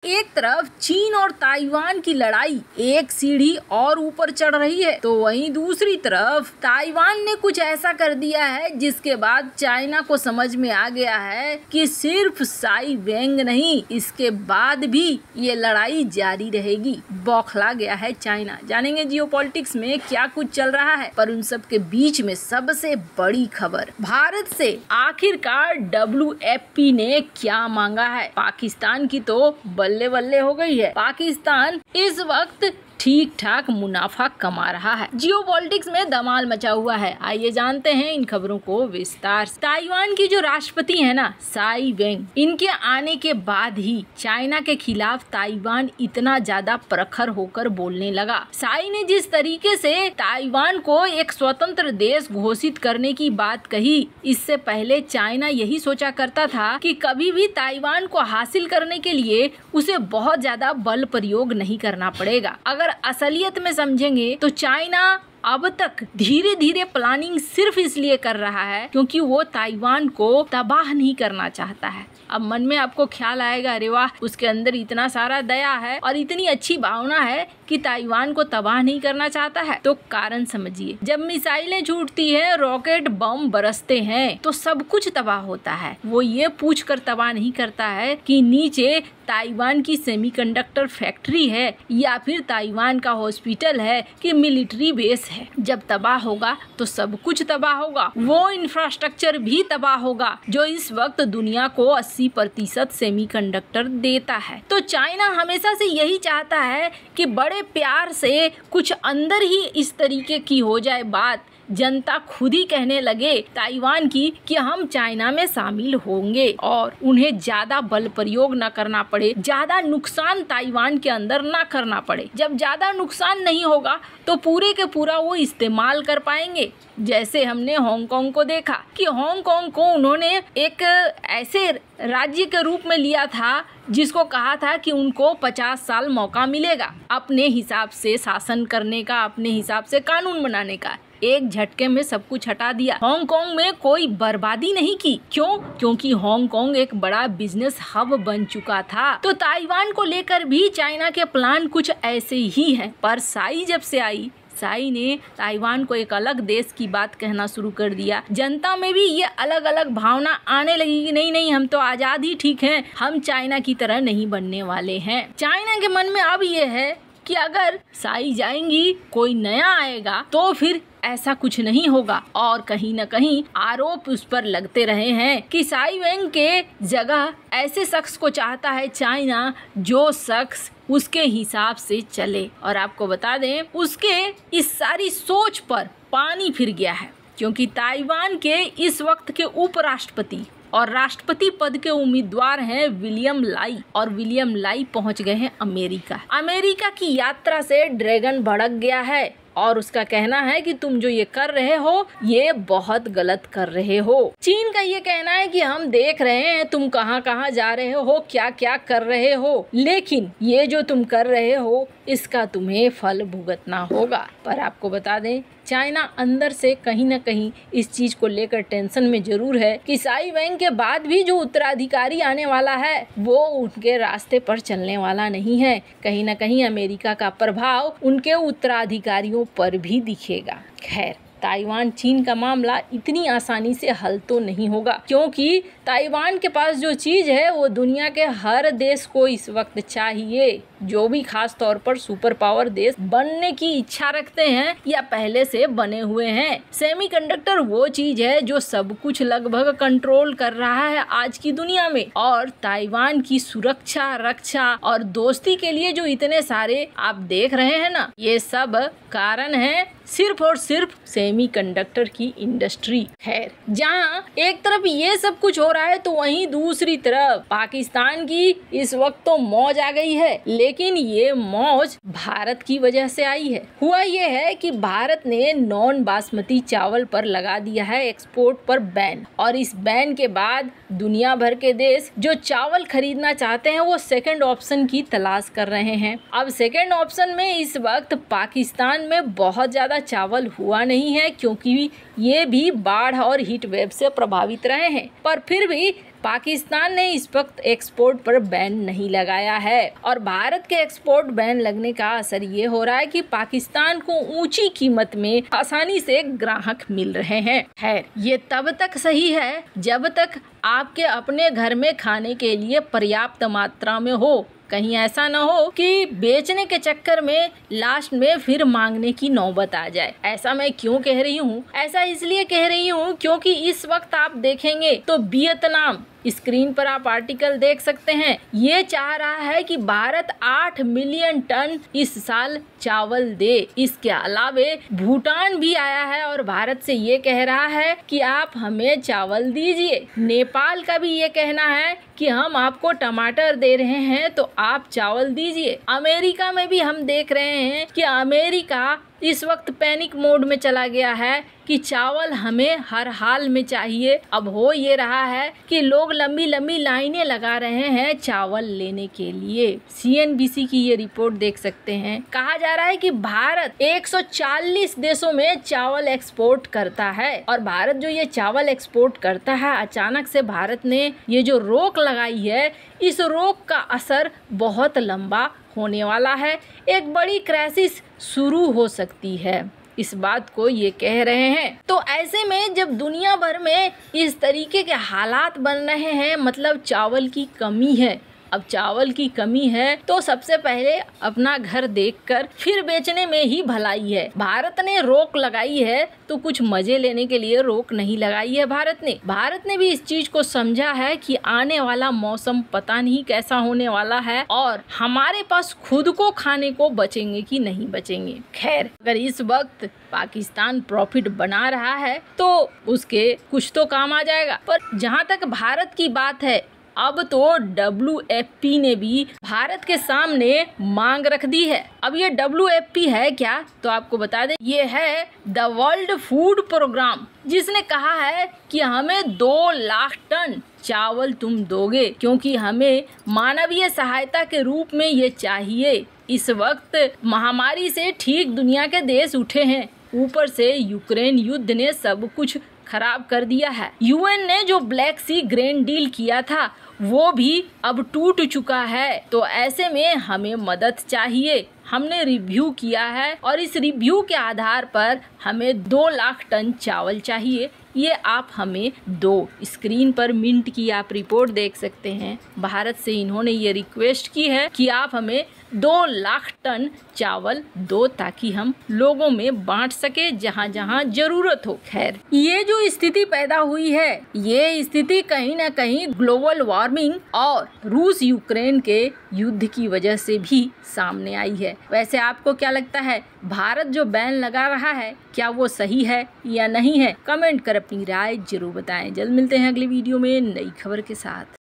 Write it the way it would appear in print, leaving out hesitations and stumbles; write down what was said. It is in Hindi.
एक तरफ चीन और ताइवान की लड़ाई एक सीढ़ी और ऊपर चढ़ रही है, तो वहीं दूसरी तरफ ताइवान ने कुछ ऐसा कर दिया है जिसके बाद चाइना को समझ में आ गया है कि सिर्फ साई वेंग नहीं, इसके बाद भी ये लड़ाई जारी रहेगी। बौखला गया है चाइना। जानेंगे जियोपॉलिटिक्स में क्या कुछ चल रहा है, पर उन सब के बीच में सबसे बड़ी खबर, भारत से आखिरकार WFP ने क्या मांगा है। पाकिस्तान की तो बल्ले बल्ले हो गई है। पाकिस्तान इस वक्त ठीक ठाक मुनाफा कमा रहा है। जियोपॉलिटिक्स में धमाल मचा हुआ है। आइए जानते हैं इन खबरों को विस्तार से। ताइवान की जो राष्ट्रपति है ना, साई वेंग, इनके आने के बाद ही चाइना के खिलाफ ताइवान इतना ज्यादा प्रखर होकर बोलने लगा। साई ने जिस तरीके से ताइवान को एक स्वतंत्र देश घोषित करने की बात कही, इससे पहले चाइना यही सोचा करता था कि कभी भी ताइवान को हासिल करने के लिए उसे बहुत ज्यादा बल प्रयोग नहीं करना पड़ेगा। अगर असलियत में समझेंगे तो चाइना अब तक धीरे धीरे प्लानिंग सिर्फ इसलिए कर रहा है क्योंकि वो ताइवान को तबाह नहीं करना चाहता है। अब मन में आपको ख्याल आएगा, अरे वाह, उसके अंदर इतना सारा दया है और इतनी अच्छी भावना है कि ताइवान को तबाह नहीं करना चाहता है। तो कारण समझिए, जब मिसाइलें छूटती है, रॉकेट बम बरसते हैं, तो सब कुछ तबाह होता है। वो ये पूछ कर तबाह नहीं करता है कि नीचे ताइवान की सेमीकंडक्टर फैक्ट्री है या फिर ताइवान का हॉस्पिटल है कि मिलिट्री बेस है। जब तबाह होगा तो सब कुछ तबाह होगा। वो इंफ्रास्ट्रक्चर भी तबाह होगा जो इस वक्त दुनिया को 80% सेमीकंडक्टर देता है। तो चाइना हमेशा से यही चाहता है कि बड़े प्यार से कुछ अंदर ही इस तरीके की हो जाए बात, जनता खुद ही कहने लगे ताइवान की कि हम चाइना में शामिल होंगे और उन्हें ज्यादा बल प्रयोग न करना पड़े, ज्यादा नुकसान ताइवान के अंदर न करना पड़े। जब ज्यादा नुकसान नहीं होगा तो पूरे के पूरा वो इस्तेमाल कर पाएंगे। जैसे हमने हांगकांग को देखा कि हांगकांग को उन्होंने एक ऐसे राज्य के रूप में लिया था जिसको कहा था कि उनको 50 साल मौका मिलेगा अपने हिसाब से शासन करने का, अपने हिसाब से कानून बनाने का। एक झटके में सब कुछ हटा दिया। हांगकांग में कोई बर्बादी नहीं की। क्यों? क्योंकि हांगकांग एक बड़ा बिजनेस हब बन चुका था। तो ताइवान को लेकर भी चाइना के प्लान कुछ ऐसे ही हैं। पर साई जब से आई, साई ने ताइवान को एक अलग देश की बात कहना शुरू कर दिया। जनता में भी ये अलग अलग भावना आने लगी कि नहीं नहीं, हम तो आजाद ही ठीक हैं, हम चाइना की तरह नहीं बनने वाले हैं। चाइना के मन में अब ये है कि अगर साई जाएंगी, कोई नया आएगा तो फिर ऐसा कुछ नहीं होगा। और कहीं न कहीं आरोप उस पर लगते रहे हैं कि साई वेंग के जगह ऐसे शख्स को चाहता है चाइना जो शख्स उसके हिसाब से चले। और आपको बता दें, उसके इस सारी सोच पर पानी फिर गया है क्योंकि ताइवान के इस वक्त के उपराष्ट्रपति और राष्ट्रपति पद के उम्मीदवार हैं विलियम लाई, और विलियम लाई पहुंच गए हैं अमेरिका। अमेरिका की यात्रा से ड्रैगन भड़क गया है और उसका कहना है कि तुम जो ये कर रहे हो ये बहुत गलत कर रहे हो। चीन का ये कहना है कि हम देख रहे हैं तुम कहां कहां जा रहे हो, क्या क्या कर रहे हो, लेकिन ये जो तुम कर रहे हो इसका तुम्हें फल भुगतना होगा। पर आपको बता दें, चाइना अंदर से कहीं न कहीं इस चीज को लेकर टेंशन में जरूर है कि साई वेंग के बाद भी जो उत्तराधिकारी आने वाला है वो उनके रास्ते पर चलने वाला नहीं है। कहीं न कहीं अमेरिका का प्रभाव उनके उत्तराधिकारियों पर भी दिखेगा। खैर, ताइवान चीन का मामला इतनी आसानी से हल तो नहीं होगा क्योंकि ताइवान के पास जो चीज है वो दुनिया के हर देश को इस वक्त चाहिए, जो भी खास तौर पर सुपर पावर देश बनने की इच्छा रखते हैं या पहले से बने हुए हैं। सेमीकंडक्टर वो चीज है जो सब कुछ लगभग कंट्रोल कर रहा है आज की दुनिया में, और ताइवान की सुरक्षा, रक्षा और दोस्ती के लिए जो इतने सारे आप देख रहे हैं ना, ये सब कारण है सिर्फ और सिर्फ सेमीकंडक्टर की इंडस्ट्री। खैर, जहाँ एक तरफ ये सब कुछ हो रहा है तो वहीं दूसरी तरफ पाकिस्तान की इस वक्त तो मौज आ गई है, लेकिन ये मौज भारत की वजह से आई है। हुआ ये है कि भारत ने नॉन बासमती चावल पर लगा दिया है एक्सपोर्ट पर बैन, और इस बैन के बाद दुनिया भर के देश जो चावल खरीदना चाहते हैं वो सेकंड ऑप्शन की तलाश कर रहे हैं। अब सेकंड ऑप्शन में इस वक्त पाकिस्तान में बहुत ज्यादा चावल हुआ नहीं है। हैं क्योंकि ये भी बाढ़ और हीट वेव से प्रभावित रहे हैं। पर फिर भी पाकिस्तान ने इस वक्त एक्सपोर्ट पर बैन नहीं लगाया है और भारत के एक्सपोर्ट बैन लगने का असर ये हो रहा है कि पाकिस्तान को ऊंची कीमत में आसानी से ग्राहक मिल रहे हैं। खैर, ये तब तक सही है जब तक आपके अपने घर में खाने के लिए पर्याप्त मात्रा में हो। कहीं ऐसा न हो कि बेचने के चक्कर में लास्ट में फिर मांगने की नौबत आ जाए। ऐसा मैं क्यों कह रही हूँ? ऐसा इसलिए कह रही हूँ क्योंकि इस वक्त आप देखेंगे तो वियतनाम, स्क्रीन पर आप आर्टिकल देख सकते हैं, ये चाह रहा है कि भारत 8 मिलियन टन इस साल चावल दे। इसके अलावे भूटान भी आया है और भारत से ये कह रहा है कि आप हमें चावल दीजिए। नेपाल का भी ये कहना है कि हम आपको टमाटर दे रहे हैं तो आप चावल दीजिए। अमेरिका में भी हम देख रहे हैं कि अमेरिका इस वक्त पैनिक मोड में चला गया है कि चावल हमें हर हाल में चाहिए। अब हो ये रहा है कि लोग लंबी लंबी लाइनें लगा रहे हैं चावल लेने के लिए। CNBC की ये रिपोर्ट देख सकते हैं। कहा जा रहा है कि भारत 140 देशों में चावल एक्सपोर्ट करता है और भारत जो ये चावल एक्सपोर्ट करता है, अचानक से भारत ने ये जो रोक लगाई है, इस रोक का असर बहुत लंबा होने वाला है। एक बड़ी क्राइसिस शुरू हो सकती है, इस बात को ये कह रहे हैं। तो ऐसे में जब दुनिया भर में इस तरीके के हालात बन रहे हैं, मतलब चावल की कमी है। अब चावल की कमी है तो सबसे पहले अपना घर देखकर फिर बेचने में ही भलाई है। भारत ने रोक लगाई है तो कुछ मजे लेने के लिए रोक नहीं लगाई है। भारत ने भी इस चीज को समझा है कि आने वाला मौसम पता नहीं कैसा होने वाला है और हमारे पास खुद को खाने को बचेंगे कि नहीं बचेंगे। खैर, अगर इस वक्त पाकिस्तान प्रॉफिट बना रहा है तो उसके कुछ तो काम आ जाएगा। पर जहाँ तक भारत की बात है, अब तो WFP ने भी भारत के सामने मांग रख दी है। अब ये WFP है क्या, तो आपको बता दें, ये है द वर्ल्ड फूड प्रोग्राम, जिसने कहा है कि हमें 2 लाख टन चावल तुम दोगे क्योंकि हमें मानवीय सहायता के रूप में ये चाहिए। इस वक्त महामारी से ठीक दुनिया के देश उठे हैं, ऊपर से यूक्रेन युद्ध ने सब कुछ खराब कर दिया है। UN ने जो ब्लैक सी ग्रेन डील किया था वो भी अब टूट चुका है। तो ऐसे में हमें मदद चाहिए। हमने रिव्यू किया है और इस रिव्यू के आधार पर हमें 2 लाख टन चावल चाहिए, ये आप हमें दो। स्क्रीन पर मिंट की आप रिपोर्ट देख सकते हैं। भारत से इन्होंने ये रिक्वेस्ट की है कि आप हमें 2 लाख टन चावल दो ताकि हम लोगों में बांट सके जहां जहां जरूरत हो। खैर, ये जो स्थिति पैदा हुई है, ये स्थिति कहीं ना कहीं ग्लोबल वार्मिंग और रूस यूक्रेन के युद्ध की वजह से भी सामने आई है। वैसे आपको क्या लगता है, भारत जो बैन लगा रहा है क्या वो सही है या नहीं है? कमेंट कर अपनी राय जरूर बताएं। जल्द मिलते हैं अगली वीडियो में नई खबर के साथ।